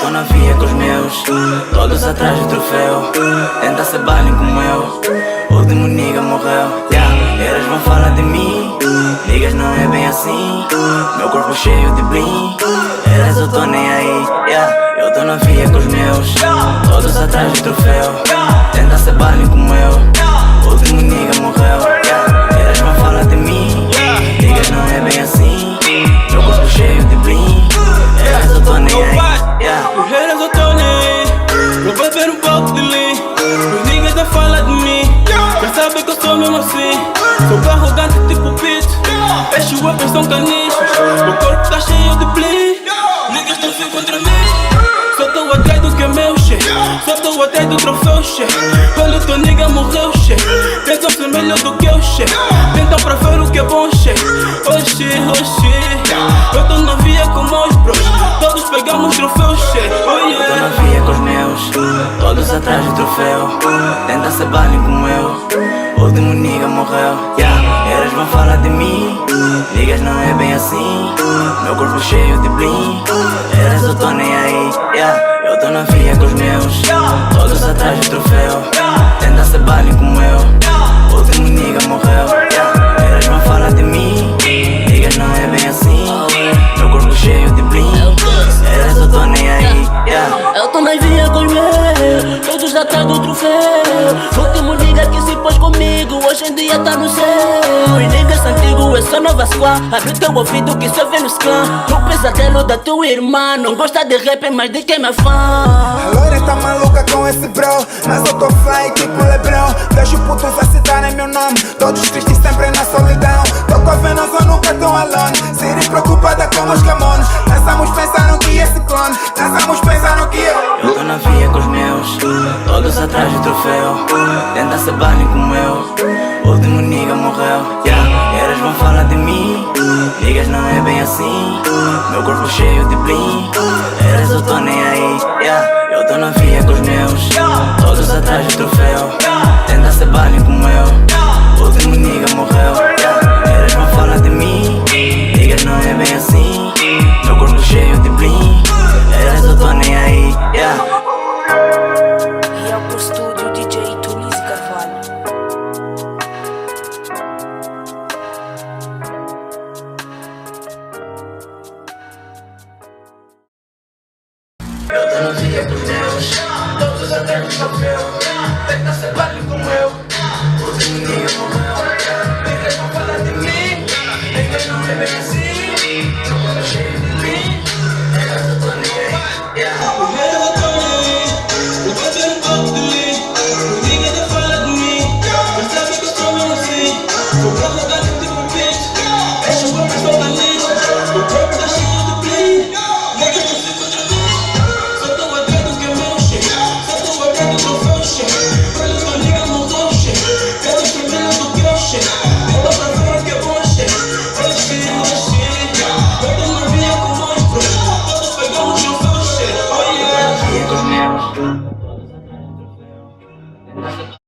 tô na via com os meus, todos atrás do troféu. Tenta ser baile como eu, o último nigga morreu. Eras vão falar de mim, niggas não é bem assim. Meu corpo cheio de bling, eras eu tô nem aí. Eu tô na via com os meus, todos atrás do troféu. Tenta ser baile como eu, o último nigga morreu. Eras vão falar de mim, niggas não é bem assim. Meu corpo cheio de bling, eras eu tô nem aí. Eras eu tô nem aí, vou beber um pouco de lean. Os niggas já falam de mim, já sabem que eu sou mesmo assim. Sou arrogante tipo Pete, fecho a pensão caniços. Meu corpo tá cheio de bling, niggas não ficam contra mim. Só tô atrás do que é meu, che. Só tô atrás do troféu, che. Olha o teu nigga morreu, che. Tentam ser melhor do que eu, che. Tentam pra ver o que é bom, che. Oxi, oxi, eu tô na via com meus bros, todos pegamos troféu, che. Oh yeah. Eu tô na via com os meus, todos atrás do troféu. Tenta ser baile como eu, o último nigga morreu. Eras vão falar de mim, niggas não é bem assim. Meu corpo cheio de bling, eras eu tô nem aí. Eu tô na via com os meus, todos atrás do troféu. Tenta ser baile como eu, o último nigga morreu. Eras vão falar de mim, niggas não é bem assim. Meu corpo cheio de bling, eras eu tô nem aí. Eu tô na via com os meus, todos atrás do troféu. O último nigga que se pôs comigo, hoje em dia tá no céu. Os niggas antigos é só nova squad. Abre teu ouvido que só vê nos clã. O pesadelo da tua irmã, não gosta de rap, mas de quem é fã. A loira tá maluca com esse bro, mas eu tô fly tipo Lebron. Vejo putos a citarem meu nome, todos tristes sempre na solidão. Tô com a Venosa, nunca tão alone. Siri preocupada com os camões. Dançamos, pensaram que ia ser clone. Dançamos, pensaram que eu tô na via com os meus, todos atrás do troféu. Tenta ser baile como eu, o último nigga morreu. Eras vão falar de mim, niggas não é bem assim. Meu corpo cheio de bling, eras eu tô nem aí. Eu tô na via com os meus, todos atrás do troféu. Tenta ser baile como eu, o último nigga morreu. Eras vão falar de mim, niggas não é bem assim. Meu corpo cheio de bling, eras eu tô nem aí. E é pro estúdio DJ Tunis Carvalho. Eu tô na via com os meus, todos atrás do troféu. Tenta ser baile como eu, o último nigga morreu.